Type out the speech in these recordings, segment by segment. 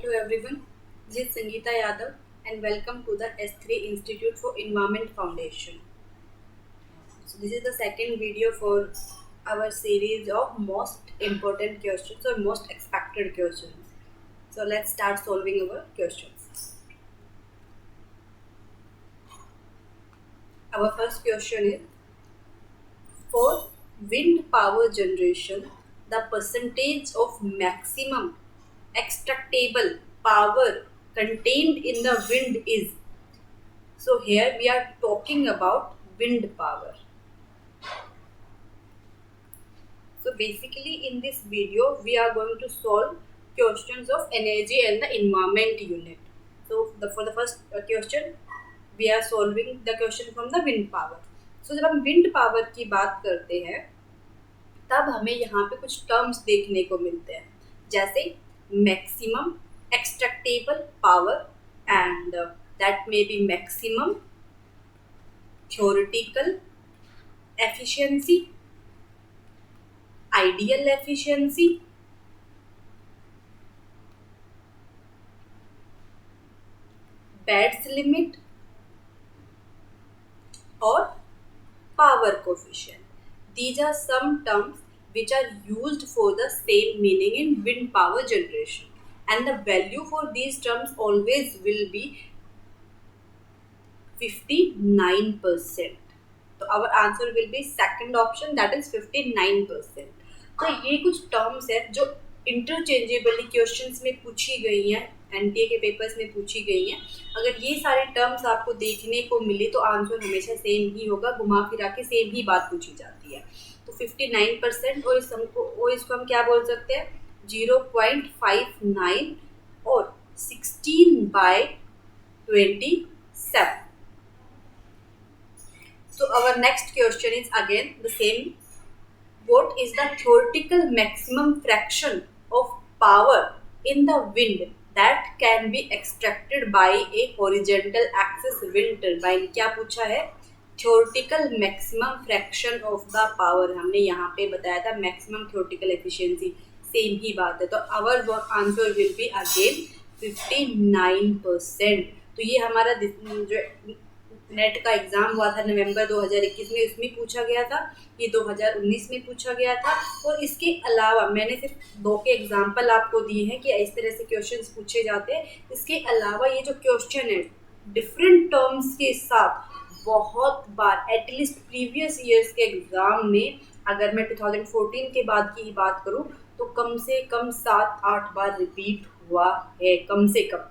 to everyone. This is Sangeeta Yadav and welcome to the S3 Institute for Environment Foundation. So this is the second video for our series of most important questions or most expected questions. So let's start solving our questions. Our first question is, for wind power generation, the percentage of maximum extractable power contained in the wind is. So here we are talking about wind power. So basically in this video we are going to solve questions of energy and the environment unit. So for the first question we are solving the question from the wind power. So जब हम wind power की बात करते हैं तब हमें यहाँ पे कुछ टर्म्स देखने को मिलते हैं, जैसे maximum extractable power and that may be maximum theoretical efficiency, ideal efficiency, Betz limit और power coefficient. These are some terms which are used for the same meaning in wind power generation, and the value for these terms always will be 59%. So our answer will be second option, that is 59%. तो ये कुछ terms है जो interchangeably questions में पूछी गई हैं, NTA के पेपर्स में पूछी गई हैं. अगर ये सारे टर्म्स आपको देखने को मिले तो आंसर हमेशा सेम ही होगा, घुमा फिरा के सेम ही बात पूछी जाती है. तो 59% और इसको हम क्या बोल सकते हैं, 0.59 और 16/27. So our next question is again the same. What is the theoretical maximum fraction of power in the wind that can be extracted by a horizontal axis wind turbine? क्या पूछा है, theoretical maximum fraction of the power. हमने यहाँ पे बताया था maximum theoretical efficiency, same ही बात है. तो our answer will be again 59%. तो ये हमारा जो नेट का एग्ज़ाम हुआ था नवंबर 2021 में, उसमें पूछा गया था, ये 2019 में पूछा गया था. और इसके अलावा मैंने सिर्फ 2 के एग्जाम्पल आपको दिए हैं कि इस तरह से क्वेश्चंस पूछे जाते हैं. इसके अलावा ये जो क्वेश्चन है डिफरेंट टर्म्स के साथ बहुत बार एटलीस्ट प्रीवियस ईयर्स के एग्ज़ाम में, अगर मैं 2014 के बाद की ही बात करूं तो कम से कम 7-8 बार रिपीट हुआ है, कम से कम.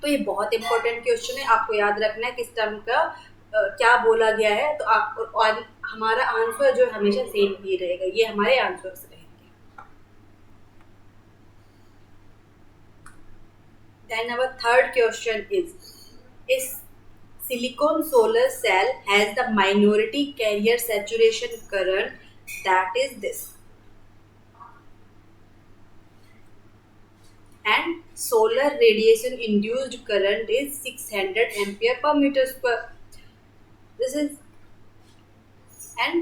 तो ये बहुत इंपॉर्टेंट क्वेश्चन है, आपको याद रखना है किस टर्म का क्या बोला गया है. तो आप और हमारा आंसर जो हमेशा सेम ही रहेगा, ये हमारे आंसर्स रहेंगे. Then our third question is silicon solar cell has the minority carrier saturation current that is this, and solar radiation induced current is 600 ampere per meter square. This is, and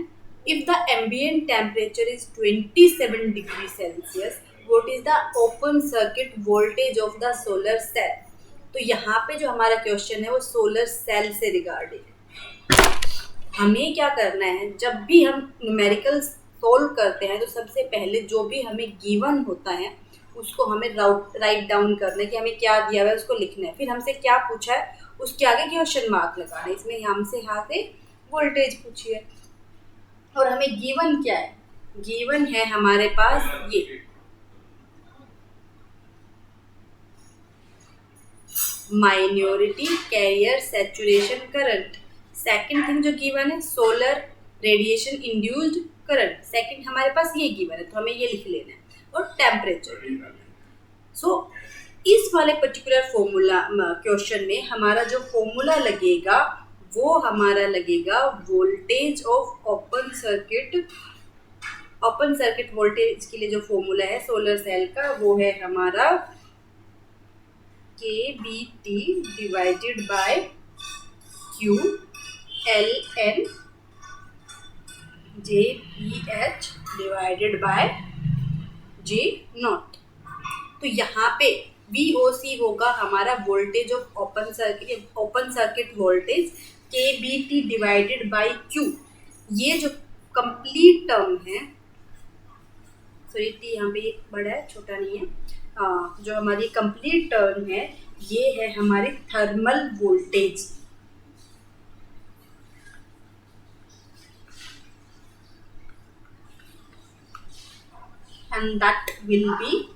if the ambient temperature is 27 degrees Celsius, what is the open circuit voltage of the solar cell? तो यहाँ पे जो हमारा question है वो solar cell से regarding. हमें क्या करना है, जब भी हम न्यूमेरिकल सोल्व करते हैं तो सबसे पहले जो भी हमें गिवन होता है उसको हमें राइट डाउन करना है कि हमें क्या दिया हुआ है उसको लिखना है. फिर हमसे क्या पूछा है उसके आगे क्वेश्चन मार्क लगाना है. इसमें हमसे यहाँ से वोल्टेज पूछी है और हमें गिवन क्या है, गिवन है हमारे पास ये minority carrier saturation current. Second thing जो गिवन है solar radiation induced current, second हमारे पास ये गिवन है तो हमें ये लिख लेना है, और टेम्परेचर गिवन है. सो इस वाले पर्टिकुलर फॉर्मूला क्वेश्चन में हमारा जो फॉर्मूला लगेगा वो हमारा लगेगा voltage of open circuit voltage के लिए जो फॉर्मूला है सोलर सेल का वो है हमारा KBT divided by Q LN JPH divided by J not. तो यहाँ पे VOC होगा हमारा voltage of open circuit voltage, KBT divided by Q। ये जो कंप्लीट टर्म है, सॉरी टी यहाँ पे बड़ा है, छोटा नहीं है, जो हमारी कंप्लीट टर्म है ये है हमारी thermal voltage. And that will be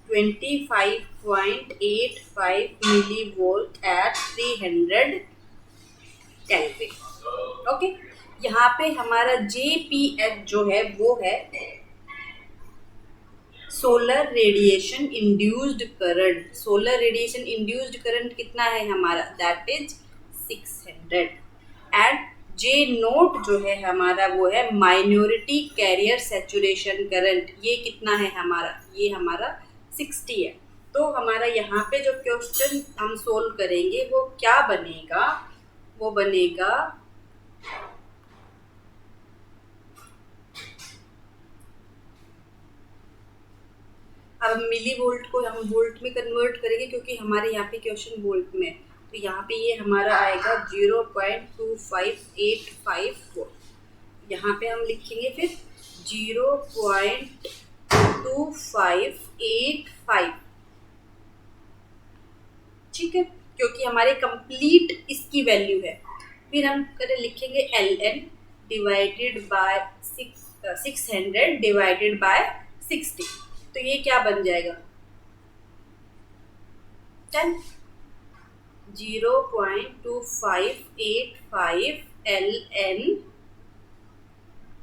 25.85 millivolt at 300 Kelvin। Okay, यहाँ पे हमारा JPF जो है वो है solar radiation induced current. Solar radiation induced current कितना है हमारा, that is 600। And J note जो है हमारा वो है माइनॉरिटी कैरियर सैचुरेशन करंट। ये कितना है हमारा, ये हमारा 60 है। तो हमारा यहाँ पे जो क्वेश्चन हम सोल्व करेंगे वो क्या बनेगा, वो बनेगा अब मिली वोल्ट को हम वोल्ट में कन्वर्ट करेंगे क्योंकि हमारे यहाँ पे क्वेश्चन वोल्ट में, तो यहाँ पे ये हमारा आएगा 0.2585 वोल्ट। यहाँ पे हम लिखेंगे फिर 0.2585, ठीक है, क्योंकि हमारे कंप्लीट इसकी वैल्यू है। फिर हम लिखेंगे LN divided by 600 divided by 60। तो ये क्या बन जाएगा, 10 0.2585 LN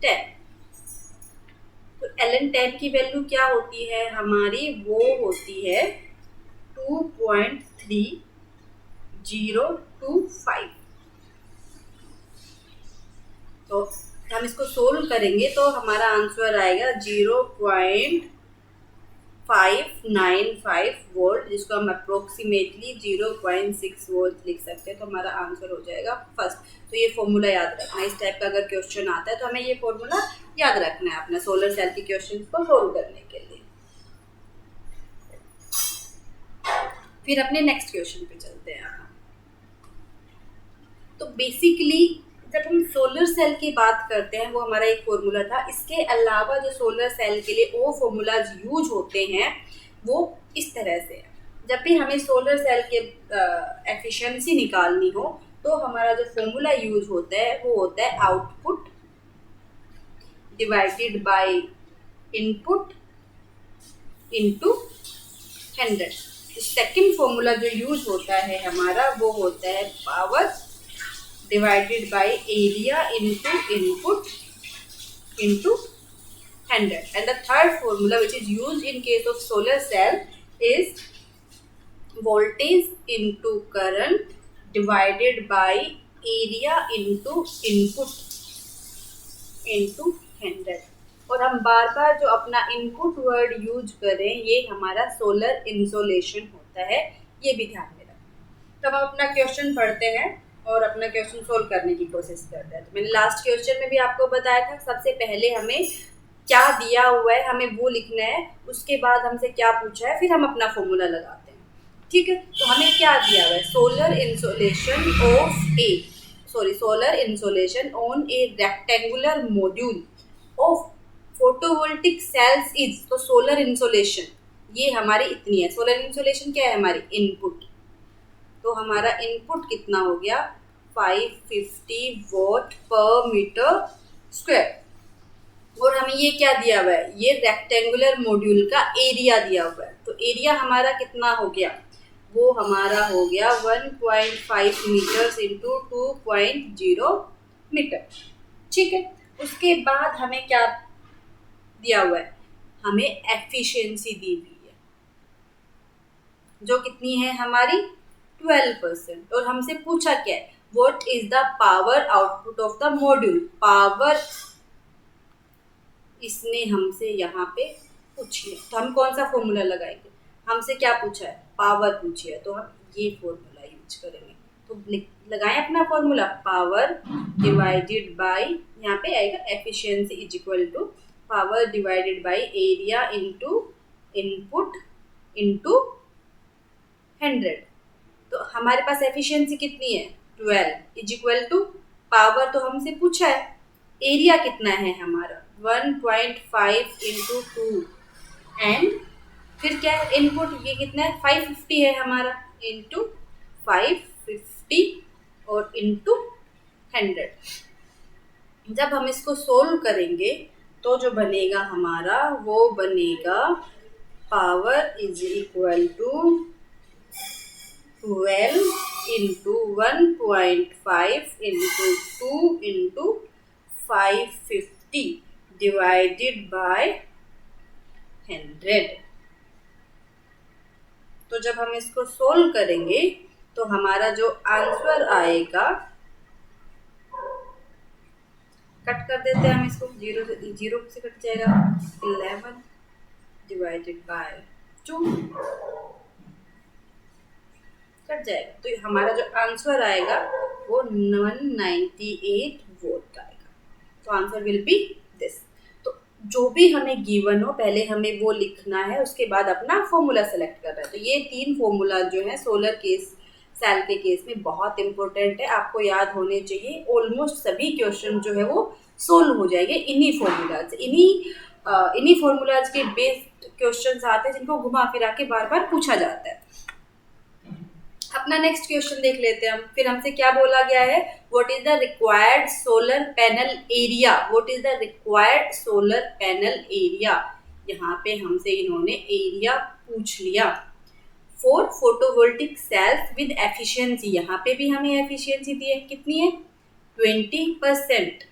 10। तो LN 10 की वैल्यू क्या होती है हमारी, वो होती है 2.3025। तो हम इसको सोल्व करेंगे तो हमारा आंसर आएगा 0.595 वोल्ट, जिसको हम अप्रोक्सीमेटली 0.6 वोल्ट लिख सकते हैं। तो हमारा आंसर हो जाएगा फर्स्ट। तो ये फॉर्मूला याद रखना है, इस टाइप का अगर क्वेश्चन आता है तो हमें ये फॉर्मूला याद रखना है अपने सोलर सेल के क्वेश्चन को सोल्व करने के लिए। फिर अपने नेक्स्ट क्वेश्चन पे चलते हैं। तो बेसिकली जब हम सोलर सेल की बात करते हैं वो हमारा एक फॉर्मूला था। इसके अलावा जो सोलर सेल के लिए वो फॉर्मूलाज यूज होते हैं वो इस तरह से है। जब भी हमें सोलर सेल के एफिशिएंसी निकालनी हो तो हमारा जो फॉर्मूला यूज होता है वो होता है output divided by input into 100। Second formula जो यूज होता है हमारा वो होता है power divided by area into input into 100, and the third formula which is used in case of solar cell is voltage into current divided by area into input into 100। और हम बार बार जो अपना इनपुट वर्ड यूज करें ये हमारा solar insolation होता है, ये भी ध्यान में रखें। तब हम अपना क्वेश्चन पढ़ते हैं और अपना क्वेश्चन सोल्व करने की कोशिश करते हैं। तो मैंने लास्ट क्वेश्चन में भी आपको बताया था, सबसे पहले हमें क्या दिया हुआ है हमें वो लिखना है, उसके बाद हमसे क्या पूछा है फिर हम अपना फॉर्मूला लगाते हैं, ठीक है। तो हमें क्या दिया हुआ है, solar insolation on A rectangular module of photovoltaic sales is. तो सोलर इंसोलेशन ये हमारी इतनी है। सोलर इंसोलेशन क्या है हमारी, इनपुट। तो हमारा इनपुट कितना हो गया 550 वॉट पर मीटर स्क्वायर। और हमें ये क्या दिया हुआ है, ये रेक्टेंगुलर मॉड्यूल का एरिया दिया हुआ है। तो एरिया हमारा कितना हो गया, वो हमारा हो गया 1.5 मीटर्स इंटू 2.0 मीटर, ठीक है। उसके बाद हमें क्या दिया हुआ है, हमें एफिशिएंसी दी हुई है जो कितनी है हमारी 12%। और हमसे पूछा क्या है, what is the power output of the module. Power इसने हमसे यहाँ पे पूछी है, तो हम कौन सा फॉर्मूला लगाएंगे, हमसे क्या पूछा है, पावर पूछी है, तो हम ये फॉर्मूला यूज करेंगे। तो लगाएं अपना फॉर्मूला, पावर डिवाइडेड बाय, यहाँ पे आएगा efficiency is equal to power divided by area into input into 100। तो हमारे पास एफिशिएंसी कितनी है 12 इज इक्वल टू पावर तो हमसे पूछा है, एरिया कितना है हमारा 1.5 इंटू 2 एंड फिर क्या है इनपुट ये कितना है 550 है हमारा इंटू 550 और इंटू 100। जब हम इसको सोल्व करेंगे तो जो बनेगा हमारा वो बनेगा power is equal to 12 into 1.5 into 2 into 550 divided by 100। तो जब हम इसको सोल्व करेंगे तो हमारा जो आंसर आएगा, कट कर देते हैं हम इसको, जीरो से कट जाएगा 11 डिवाइडेड बाय 2 कट जाएगा। तो हमारा जो आंसर आएगा वो 198 वोल्ट आएगा। तो आंसर विल बी दिस। तो जो भी हमें गिवन हो पहले हमें वो लिखना है, उसके बाद अपना फॉर्मूला सेलेक्ट करना है। तो ये 3 फॉर्मूला जो है सोलर केस सेल के केस में बहुत इंपॉर्टेंट है, आपको याद होने चाहिए। ऑलमोस्ट सभी क्वेश्चन जो है वो सोल्व हो जाएंगे इन्हीं फॉर्मूलाज इन्हीं फॉर्मूलाज के बेस्ड क्वेश्चंस आते हैं जिनको घुमा फिरा के बार बार पूछा जाता है। अपना नेक्स्ट क्वेश्चन देख लेते हैं हम। फिर हमसे क्या बोला गया है, what is the required solar panel area, what is the required solar panel area. यहाँ पे हमसे इन्होंने एरिया पूछ लिया। For photovoltaic sales with efficiency, यहाँ पे भी हमें एफिशिएंसी दी है, कितनी है 20%,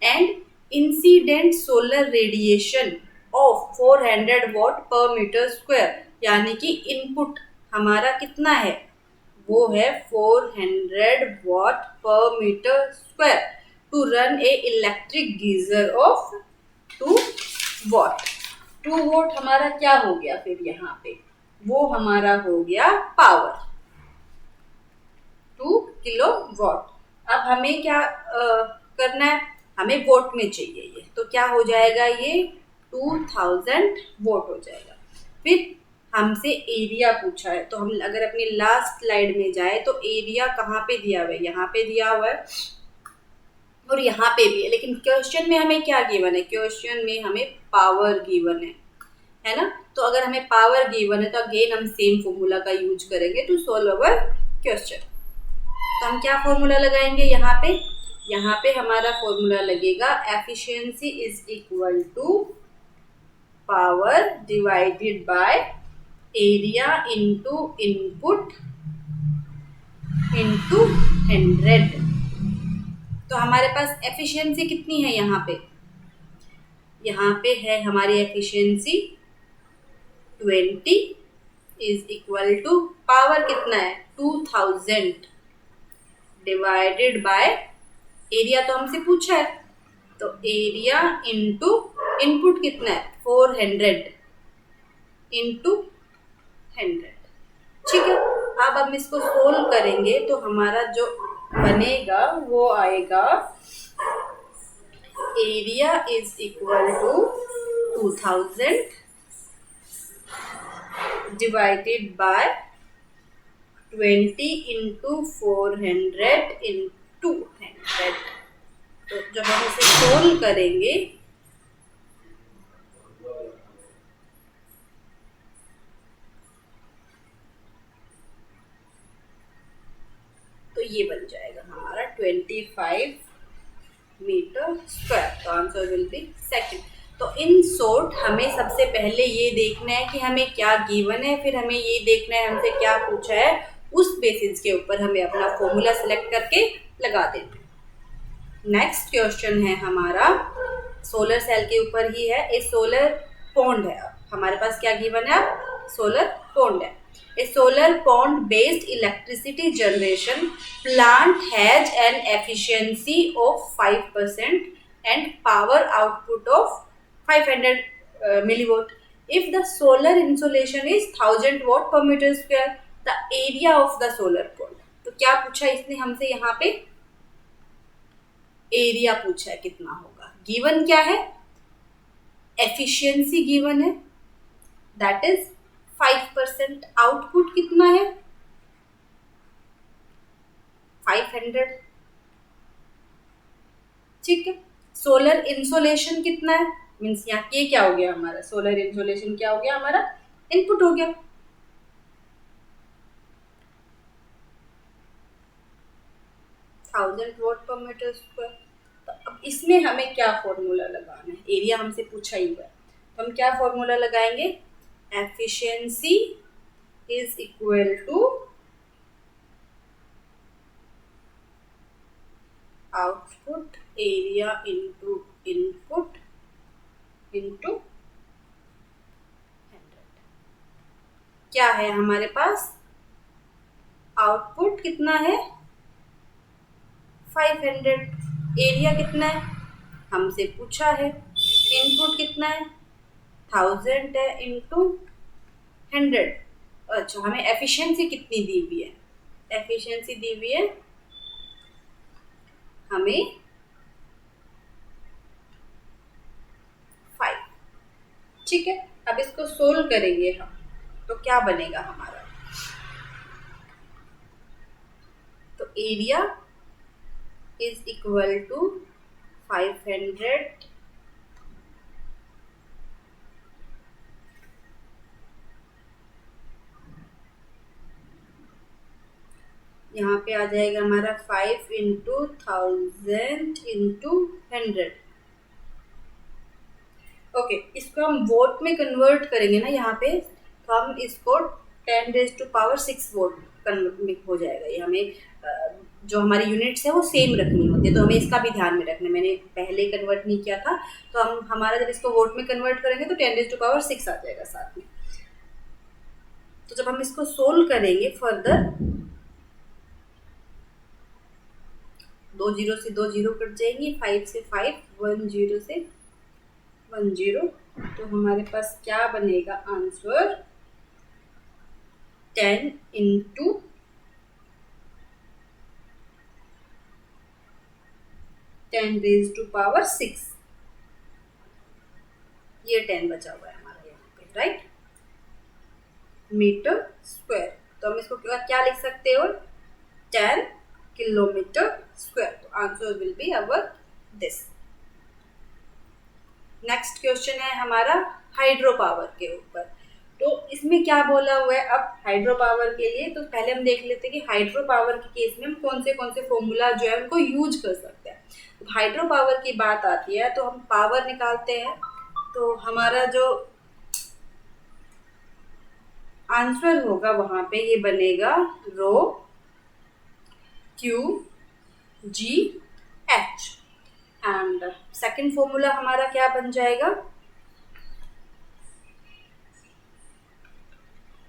and incident solar radiation of 400 watt per metre square, यानी कि इनपुट हमारा कितना है वो है 400 watt per metre square to run a electric geyser of 2 watt. 2 watt हमारा क्या हो गया फिर यहाँ पे, वो हमारा हो गया पावर 2 किलो वॉट। अब हमें क्या करना है, हमें वोट में चाहिए ये, तो क्या हो जाएगा ये 2000 वोट हो जाएगा। फिर हमसे एरिया पूछा है, तो हम अगर अपनी लास्ट स्लाइड में जाए तो एरिया कहाँ पे दिया हुआ है, यहाँ पे दिया हुआ है और यहाँ पे भी है, लेकिन क्वेश्चन में हमें क्या गिवन है, क्वेश्चन में हमें पावर गिवन है ना। तो अगर हमें पावर गिवन है तो अगेन हम सेम फॉर्मूला का यूज करेंगे टू सॉल्व अवर क्वेश्चन। तो हम क्या फॉर्मूला लगाएंगे यहाँ पे हमारा फॉर्मूला लगेगा efficiency is equal to power divided by area into input into 100। तो हमारे पास एफिशिएंसी कितनी है यहाँ पे है हमारी efficiency 20 is equal to power कितना है 2000 डिवाइडेड बाय एरिया तो हमसे पूछा है, तो एरिया इंटू इनपुट कितना है 400 इंटू 100। ठीक है, अब हम इसको सोल्व करेंगे तो हमारा जो बनेगा वो आएगा area is equal to 2000 divided by 20 into 400 into 100। तो जब हम इसे सोल्व करेंगे तो ये बन जाएगा हमारा 25 मीटर स्क्वायर। तो आंसर विल बी सेकंड। तो इन शॉर्ट हमें सबसे पहले ये देखना है कि हमें क्या गिवन है, फिर हमें ये देखना है हमसे क्या पूछा है, उस बेसिस के ऊपर हमें अपना फॉर्मूला सेलेक्ट करके लगा देना है। नेक्स्ट क्वेश्चन है हमारा सोलर सेल के ऊपर ही है। ए सोलर पॉन्ड है, हमारे पास क्या गिवन है, सोलर पॉन्ड है। A solar pond based electricity generation plant has an efficiency of 5% and power output of 500 milliwatt. If the solar insolation is 1000 watt per meter square, the area of the solar pond. तो क्या पूछा इसने हमसे, यहाँ पे area पूछा है कितना होगा। गिवन क्या है, एफिशिएंसी गिवन है, दैट इज 5%। आउटपुट कितना है 500। ठीक है। सोलर इंसोलेशन कितना है, मीन्स यहाँ के क्या हो गया हमारा, सोलर इंसोलेशन क्या हो गया हमारा, इनपुट हो गया। 1000 Watt/m²। तो अब इसमें हमें क्या फॉर्मूला लगाना है, एरिया हमसे पूछा ही हुआ है, तो हम क्या फॉर्मूला लगाएंगे, efficiency is equal to output area into input into 100। क्या है हमारे पास, आउटपुट कितना है 500, एरिया कितना है हमसे पूछा है, इनपुट कितना है 1000 है इंटू 100। अच्छा, हमें एफिशिएंसी कितनी दी हुई है, एफिशिएंसी दी हुई है हमें 5। ठीक है। अब इसको सोल्व करेंगे हम, तो क्या बनेगा हमारा, तो एरिया इज इक्वल टू 500 यहाँ पे आ जाएगा हमारा 5 इंटू 1000 इंटू 100। ओके, इसको हम वोट में कन्वर्ट करेंगे ना यहाँ पे, तो हम इसको 10⁻⁶ वोट कन्वर्ट हो जाएगा। ये हमें जो हमारी यूनिट्स है वो सेम रखनी होती है, तो हमें इसका भी ध्यान में रखना है। मैंने पहले कन्वर्ट नहीं किया था, तो हम हमारा जब इसको वोट में कन्वर्ट करेंगे तो 10⁻⁶ आ जाएगा साथ में। तो जब हम इसको सोल्व करेंगे फर्दर, 2 0 से 2 0 कट जाएंगी, 5 से 5, 1 0 से 1 0, तो हमारे पास क्या बनेगा आंसर, 10 इंटू 10⁻⁶। ये 10 बचा हुआ है हमारा यहाँ पे, राइट, मीटर स्क्वायर। तो हम इसको क्या लिख सकते हो, 10 किलोमीटर स्क्वायर। तो answer will be our this. Next question है हमारा हाइड्रो पावर के ऊपर। तो इसमें क्या बोला हुआ है, अब हाइड्रो पावर के लिए तो पहले हम देख लेते हैं कि हाइड्रो पावर के केस में हम कौन से फॉर्मूला जो है उनको यूज कर सकते हैं। हाइड्रो पावर की बात आती है तो हम पावर निकालते हैं, तो हमारा जो आंसर होगा वहां पे ये बनेगा rho Q G H, and second formula हमारा क्या बन जाएगा,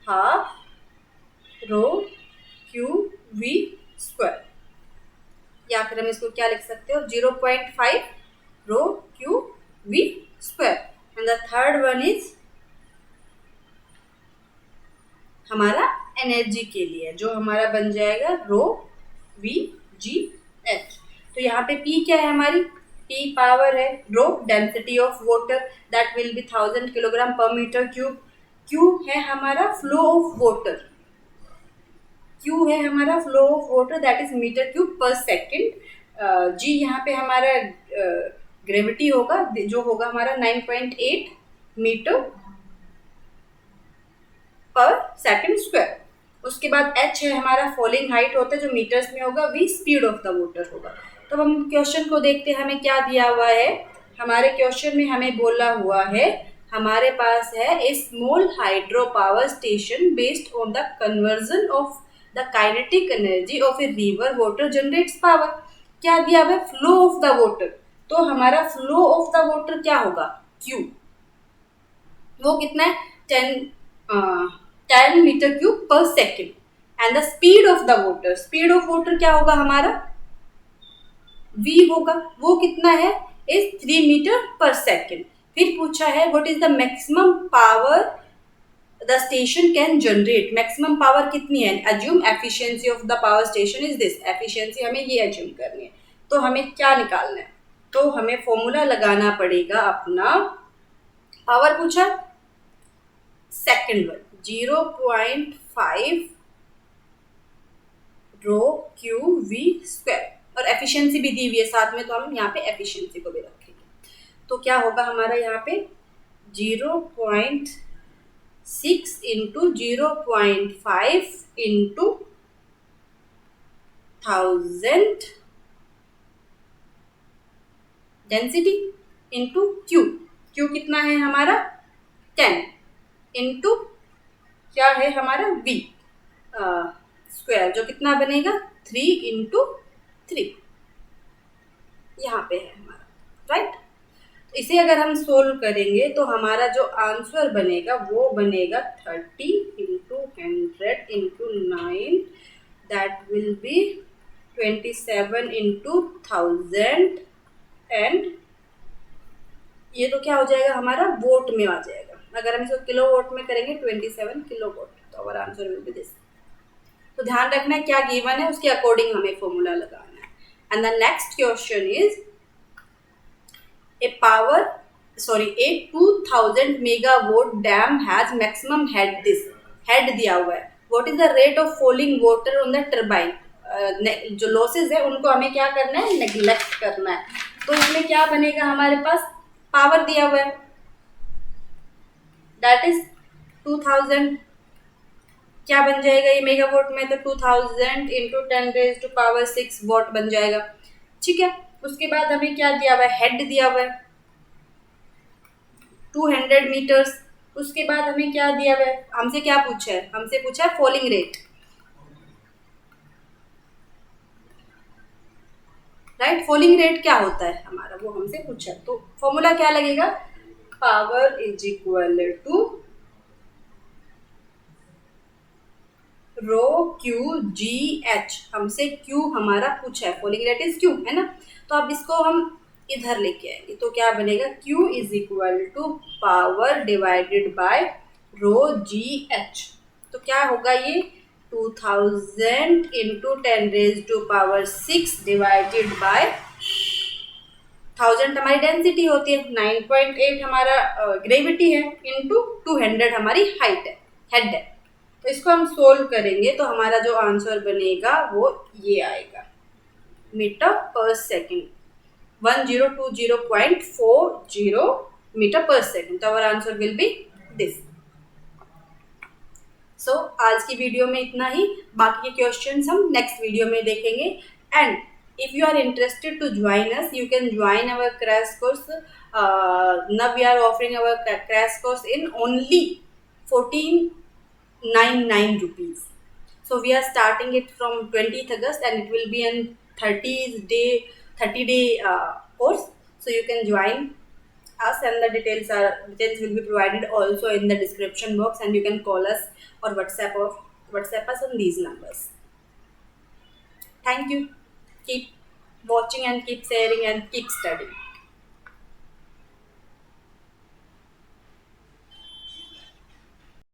half rho Q V square, या फिर हम इसको क्या लिख सकते हो 0.5 rho Q V square. And the third one is हमारा एनर्जी के लिए, जो हमारा बन जाएगा रो वी जी एच। तो यहाँ पे P क्या है हमारी, P पावर है, rho density of water that will be 1000 kg/m³। Q है हमारा फ्लो ऑफ वाटर, Q है हमारा flow of water that is metre cube per second. G यहाँ पे हमारा ग्रेविटी होगा, जो होगा हमारा 9.8 मीटर पर सेकंड स्क्वायर। उसके बाद h है हमारा फॉलिंग हाइट होता है जो मीटर्स में होगा, v speed of the water होगा। तो हम क्वेश्चन को देखते हैं, हमें क्या दिया हुआ है। हमारे क्वेश्चन में हमें बोला हुआ है हमारे पास है a small hydro power station based on the conversion of the kinetic energy of a river water generates power. क्या दिया हुआ है, फ्लो ऑफ द वाटर। तो हमारा फ्लो ऑफ द वाटर क्या होगा, q, वो कितना है 10 metre cube per second. And the speed of the water, speed of water क्या होगा हमारा, v होगा, वो कितना है इज 3 मीटर पर सेकेंड। फिर पूछा है what is the maximum power the station can generate, maximum power कितनी है, assume efficiency of the power station is this, efficiency हमें ये अज्यूम करनी है। तो हमें क्या निकालना है, तो हमें फॉर्मूला लगाना पड़ेगा अपना, पावर पूछा second one 0.5 rho Q V square, और एफिशिएंसी भी दी हुई है साथ में, तो हम यहाँ पे एफिशिएंसी को भी रखेंगे। तो क्या होगा हमारा यहाँ पे 0.6 into 0.5 into 1000 density into Q, Q कितना है हमारा 10 इंटू क्या है हमारा वी स्क्वायर, जो कितना बनेगा 3 इंटू 3, यहाँ पे है हमारा, राइट। इसे अगर हम सोल्व करेंगे तो हमारा जो आंसर बनेगा वो बनेगा 30 into 100 into 9, that will be 27 into 1000, and ये तो क्या हो जाएगा हमारा वोट में आ जाएगा। अगर हम इसको किलो वोट में करेंगे 27 किलो वोट, तो हमारा आंसर विल बी दिस। तो ध्यान रखना है क्या गिवन है उसके अकॉर्डिंग हमें फॉर्मूला लगाना है। And the next question is a 2000 megawatt dam has maximum head, this head दिया हुआ है, what is the rate of falling water on the turbine, जो लॉसेस है उनको हमें क्या करना है, नेग्लेक्ट करना है। तो इसमें क्या बनेगा हमारे पास, पावर दिया हुआ है दैट इज 2000, क्या बन जाएगा ये मेगावाट में, तो 2000 इंटू 10⁻⁶ वॉट बन जाएगा, ठीक है। उसके बाद हमें क्या दिया हुआ है, हेड दिया हुआ है 200 मीटर्स। उसके बाद हमें क्या दिया हुआ है, हमसे क्या पूछा है, हमसे पूछा है falling rate, right. Falling rate क्या होता है हमारा, वो हमसे पूछा है। तो फॉर्मूला क्या लगेगा, power is equal to rho Q G H, हमसे क्यू हमारा पूछा है, फॉलिंग रेट इज क्यू, है ना। तो अब इसको हम इधर लेके आएंगे, तो क्या बनेगा, Q is equal to power divided by rho G H. तो क्या होगा ये 2000 इंटू 10⁻⁶ डिवाइडेड बाय 1000 हमारी डेंसिटी होती है, 9.8 हमारा ग्रेविटी है, इंटू 200 हमारी हाइट है, हेड है। तो इसको हम सोल्व करेंगे तो हमारा जो आंसर बनेगा वो ये आएगा, meter per second, 1020.40 meter per second. तो our answer will be this. So आज की वीडियो में इतना ही, बाकी के क्वेश्चंस हम नेक्स्ट वीडियो में देखेंगे। And if you are interested to join us, you can join our crash course. Now we are offering our crash course in only 1499 rupees. So we are starting it from 20th August and it will be an 30 day course. So you can join us, and the details will be provided also in the description box, and you can call us or WhatsApp us on these numbers. Thank you. Keep watching and keep sharing and keep studying.